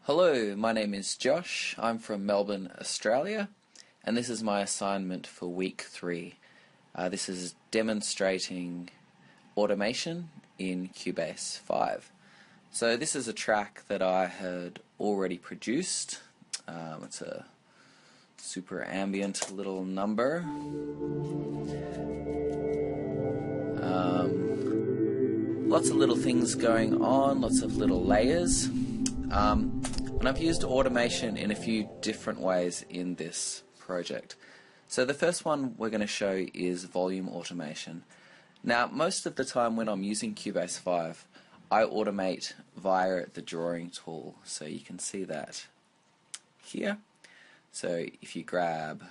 Hello, my name is Josh. I'm from Melbourne, Australia, and this is my assignment for week 3. This is demonstrating automation in Cubase 5. So this is a track that I had already produced. It's a super ambient little number. Lots of little things going on, lots of little layers. And I've used automation in a few different ways in this project. So the first one we're going to show is volume automation. Now, most of the time when I'm using Cubase 5, I automate via the drawing tool. So you can see that here. So if you grab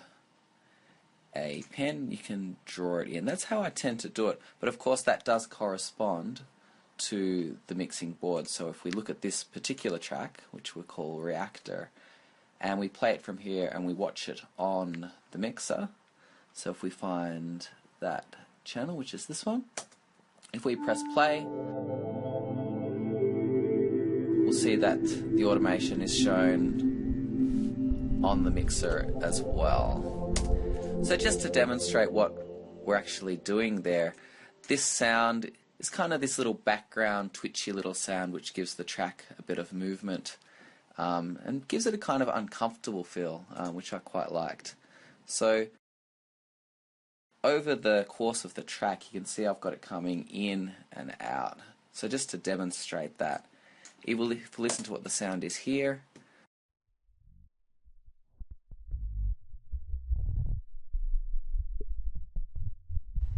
a pen, you can draw it in. That's how I tend to do it. But of course that does correspond to the mixing board. So if we look at this particular track, which we call Reactor, and we play it from here and we watch it on the mixer, so if we find that channel, which is this one, if we press play, we'll see that the automation is shown on the mixer as well. So just to demonstrate what we're actually doing there, this sound is kind of this little background twitchy little sound which gives the track a bit of movement and gives it a kind of uncomfortable feel, which I quite liked. So over the course of the track you can see I've got it coming in and out. So just to demonstrate that, if we listen to what the sound is here,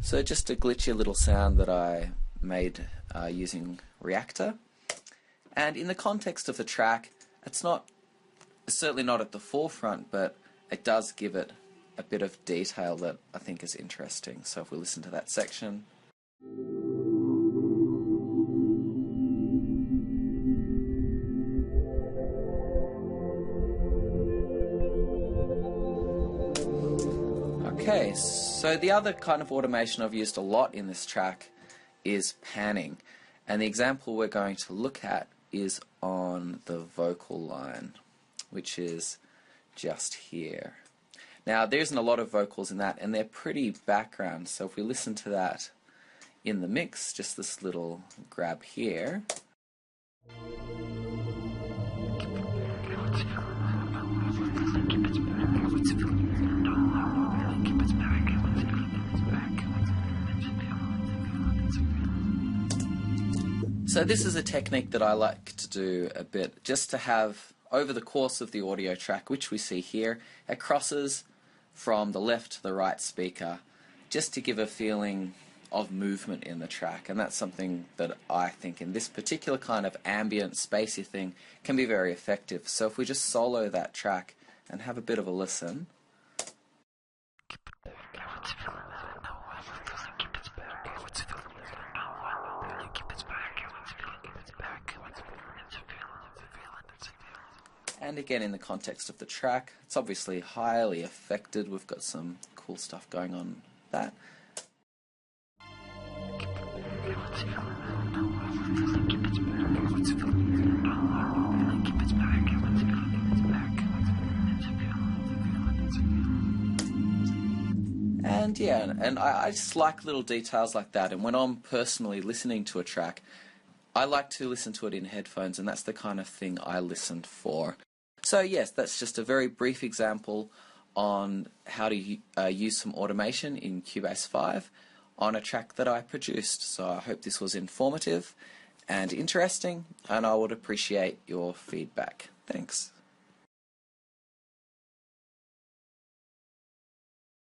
so just a glitchy little sound that I made using Reactor. And in the context of the track, it's certainly not at the forefront, but it does give it a bit of detail that I think is interesting. So if we listen to that section, okay, so the other kind of automation I've used a lot in this track is panning, and the example we're going to look at is on the vocal line, which is just here. Now there isn't a lot of vocals in that, and they're pretty background, so if we listen to that in the mix, just this little grab here, so this is a technique that I like to do a bit, just to have, over the course of the audio track, which we see here, it crosses from the left to the right speaker, just to give a feeling of movement in the track. And that's something that I think in this particular kind of ambient, spacey thing can be very effective. So if we just solo that track and have a bit of a listen. And again, in the context of the track, it's obviously highly affected. We've got some cool stuff going on with that. And yeah, and I just like little details like that. And when I'm personally listening to a track, I like to listen to it in headphones, and that's the kind of thing I listened for. So yes, that's just a very brief example on how to use some automation in Cubase 5 on a track that I produced. So I hope this was informative and interesting, and I would appreciate your feedback. Thanks.